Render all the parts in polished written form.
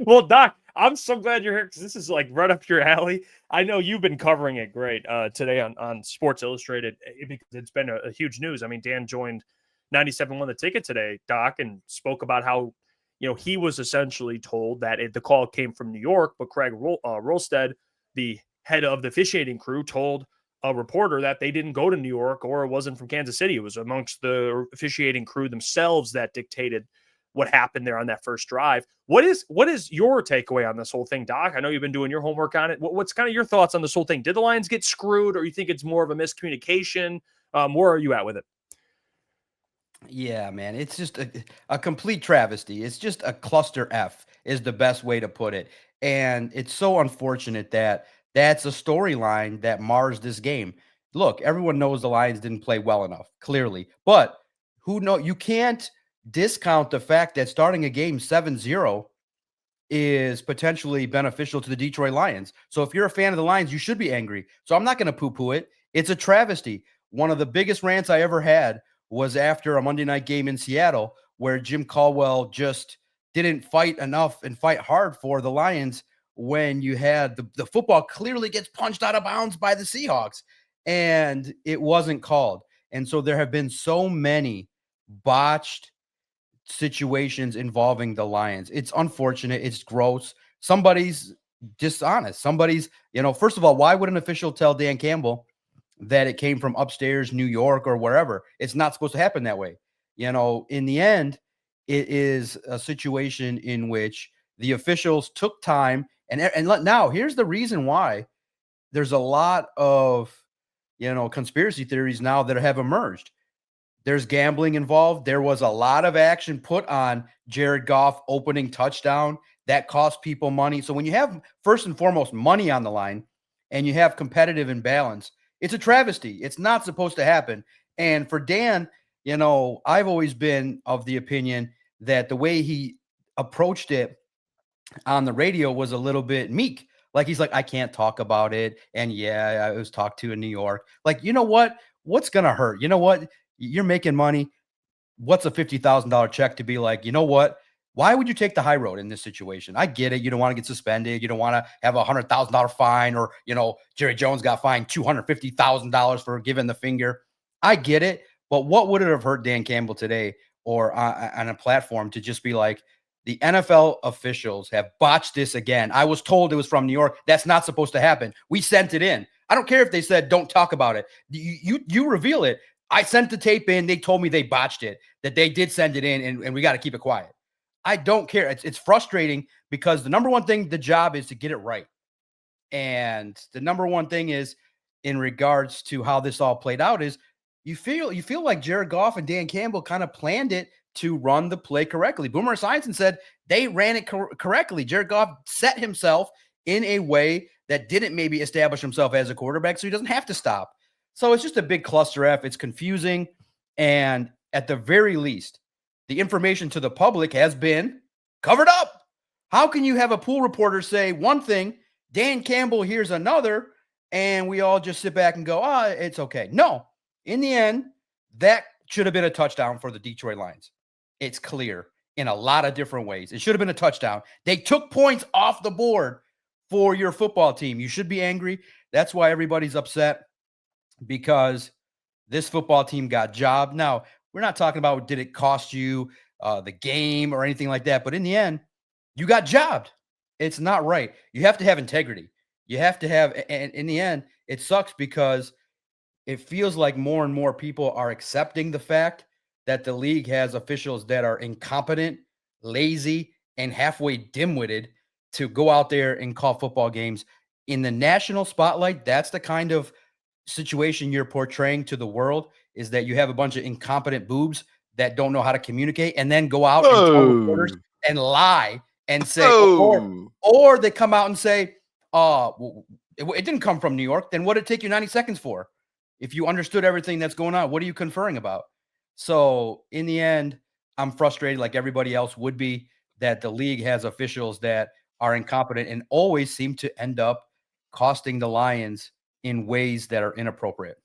Well, Doc, I'm so glad you're here because this is like right up your alley. I know you've been covering it great today on Sports Illustrated because it's been a huge news. I mean, Dan joined 97 won the ticket today, Doc, and spoke about how he was essentially told that the call came from New York, but Craig Rolstead, the head of the officiating crew, told a reporter that they didn't go to New York or it wasn't from Kansas City. It was amongst the officiating crew themselves that dictated what happened there on that first drive. What is your takeaway on this whole thing, Doc? I know you've been doing your homework on it. What's kind of your thoughts on this whole thing? Did the Lions get screwed, or you think it's more of a miscommunication? Where are you at with it? Yeah, man, it's just a complete travesty. It's just a cluster F is the best way to put it. And it's so unfortunate that that's a storyline that mars this game. Look, everyone knows the Lions didn't play well enough, clearly. But you can't discount the fact that starting a game 7-0 is potentially beneficial to the Detroit Lions. So if you're a fan of the Lions, you should be angry. So I'm not going to poo-poo it. It's a travesty. One of the biggest rants I ever had was after a Monday night game in Seattle where Jim Caldwell just didn't fight enough and fight hard for the Lions when you had the football clearly gets punched out of bounds by the Seahawks and it wasn't called. And so there have been so many botched situations involving the Lions. It's unfortunate. It's gross. Somebody's dishonest. First of all, why would an official tell Dan Campbell that it came from upstairs New York or wherever? It's not supposed to happen that way. In the end, it is a situation in which the officials took time now here's the reason why there's a lot of, conspiracy theories now that have emerged. There's gambling involved. There was a lot of action put on Jared Goff opening touchdown that cost people money. So when you have first and foremost money on the line and you have competitive imbalance, it's a travesty. It's not supposed to happen. And for Dan, I've always been of the opinion that the way he approached it on the radio was a little bit meek. Like, he's like, I can't talk about it. And yeah, I was talked to in New York. Like, you know what? What's going to hurt? You know what? You're making money. What's a $50,000 check to be like, you know what? Why would you take the high road in this situation? I get it. You don't want to get suspended. You don't want to have a $100,000 fine, or, Jerry Jones got fined $250,000 for giving the finger. I get it. But what would it have hurt Dan Campbell today or on a platform to just be like, the NFL officials have botched this again. I was told it was from New York. That's not supposed to happen. We sent it in. I don't care if they said, don't talk about it. You reveal it. I sent the tape in. They told me they botched it, that they did send it in, and we got to keep it quiet. I don't care. It's frustrating because the number one thing, the job is to get it right. And the number one thing is, in regards to how this all played out, is you feel like Jared Goff and Dan Campbell kind of planned it to run the play correctly. Boomer Esiason said they ran it correctly. Jared Goff set himself in a way that didn't maybe establish himself as a quarterback, so he doesn't have to stop. So it's just a big cluster F. It's confusing. And at the very least, the information to the public has been covered up. How can you have a pool reporter say one thing, Dan Campbell hears another, and we all just sit back and go, it's okay? No. In the end, that should have been a touchdown for the Detroit Lions. It's clear in a lot of different ways. It should have been a touchdown. They took points off the board for your football team. You should be angry. That's why everybody's upset, because this football team got jobbed. Now, we're not talking about did it cost you the game or anything like that, but in the end, you got jobbed. It's not right. You have to have integrity. You have to have, and in the end, it sucks because it feels like more and more people are accepting the fact that the league has officials that are incompetent, lazy, and halfway dim-witted to go out there and call football games. In the national spotlight, that's the kind of situation you're portraying to the world, is that you have a bunch of incompetent boobs that don't know how to communicate and then go out and tell reporters and lie and say, or they come out and say, it didn't come from New York. Then what did it take you 90 seconds for? If you understood everything that's going on, what are you conferring about? So in the end, I'm frustrated, like everybody else would be, that the league has officials that are incompetent and always seem to end up costing the Lions in ways that are inappropriate.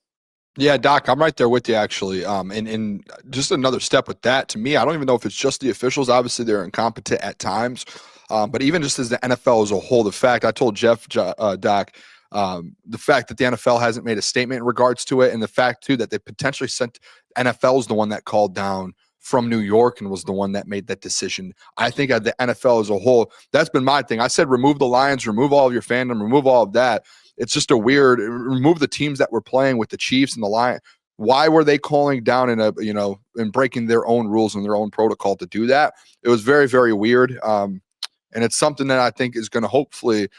Yeah, Doc, I'm right there with you, actually. And just another step with that, to me, I don't even know if it's just the officials. Obviously, they're incompetent at times. But even just as the NFL as a whole, the fact I told Jeff, Doc, the fact that the NFL hasn't made a statement in regards to it, and the fact too that they potentially sent NFL is the one that called down from New York and was the one that made that decision. I think the NFL as a whole, that's been my thing. I said remove the Lions, remove all of your fandom, remove all of that. It's just a weird, remove the teams that were playing with the Chiefs and the Lions. Why were they calling down and breaking their own rules and their own protocol to do that? It was very, very weird. And it's something that I think is going to hopefully,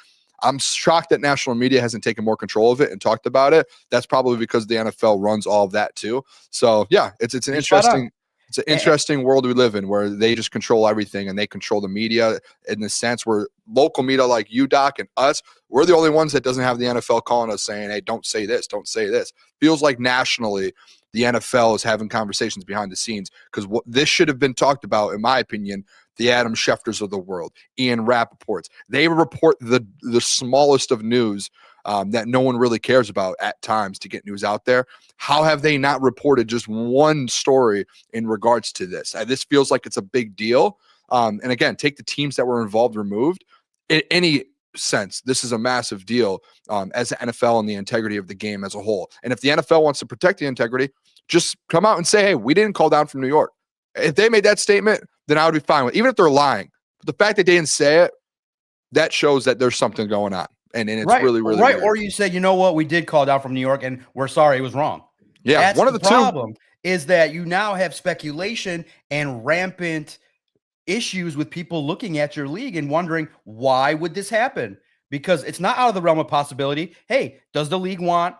I'm shocked that national media hasn't taken more control of it and talked about it. That's probably because the NFL runs all of that too. So yeah, it's an interesting world we live in where they just control everything and they control the media in the sense where local media like you, Doc, and us, we're the only ones that doesn't have the NFL calling us saying, hey, don't say this, don't say this. Feels like nationally the NFL is having conversations behind the scenes because what this should have been talked about, in my opinion, the Adam Schefters of the world, Ian Rappaport's. They report the smallest of news that no one really cares about at times to get news out there. How have they not reported just one story in regards to this? This feels like it's a big deal. And again, take the teams that were involved removed. In any sense, this is a massive deal as the NFL and the integrity of the game as a whole. And if the NFL wants to protect the integrity, just come out and say, hey, we didn't call down from New York. If they made that statement, then I would be fine with it, even if they're lying. But the fact that they didn't say it, that shows that there's something going on. And it's really right. Weird. Or you say, you know what, we did call down from New York and we're sorry, it was wrong. Yeah, that's one of the problem is that you now have speculation and rampant issues with people looking at your league and wondering, why would this happen? Because it's not out of the realm of possibility. Hey, does the league want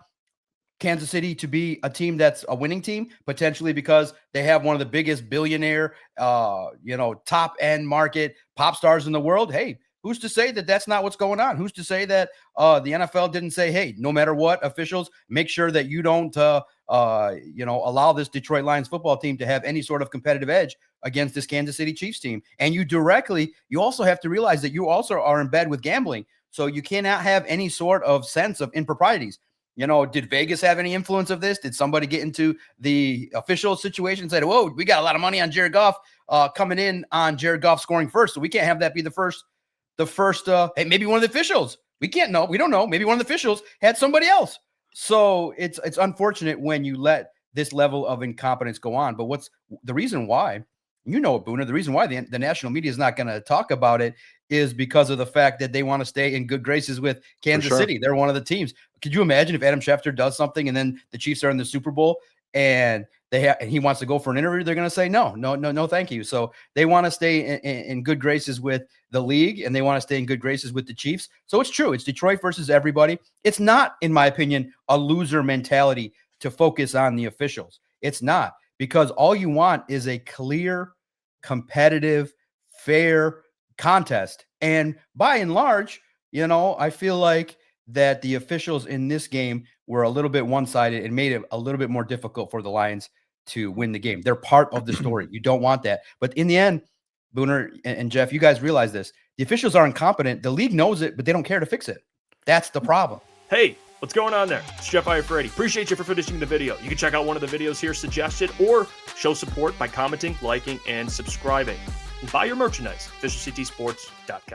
Kansas City to be a team that's a winning team, potentially because they have one of the biggest billionaire, top end market pop stars in the world? Hey, who's to say that that's not what's going on? Who's to say that the NFL didn't say, hey, no matter what, officials, make sure that you don't, allow this Detroit Lions football team to have any sort of competitive edge against this Kansas City Chiefs team. And you also have to realize that you also are in bed with gambling. So you cannot have any sort of sense of improprieties. Did Vegas have any influence of this? Did somebody get into the official situation and say, whoa, we got a lot of money on Jared Goff coming in on Jared Goff scoring first. So we can't have that be the first, hey, maybe one of the officials. We can't know. We don't know. Maybe one of the officials had somebody else. So it's unfortunate when you let this level of incompetence go on. But what's the reason why? Booner, the reason why the national media is not going to talk about it is because of the fact that they want to stay in good graces with Kansas City. They're one of the teams. Could you imagine if Adam Schefter does something and then the Chiefs are in the Super Bowl and he wants to go for an interview? They're going to say, no, thank you. So they want to stay in good graces with the league and they want to stay in good graces with the Chiefs. So it's true. It's Detroit versus everybody. It's not, in my opinion, a loser mentality to focus on the officials. It's not, because all you want is a clear, competitive, fair contest. And by and large, I feel like that the officials in this game were a little bit one-sided and made it a little bit more difficult for the Lions to win the game. They're part of the story. You don't want that. But in the end, Booner and Jeff, you guys realize this. The officials are incompetent. The league knows it, but they don't care to fix it. That's the problem. Hey, what's going on there? It's Jeff Iafrate. Appreciate you for finishing the video. You can check out one of the videos here suggested or show support by commenting, liking, and subscribing. And buy your merchandise, officialctsports.com.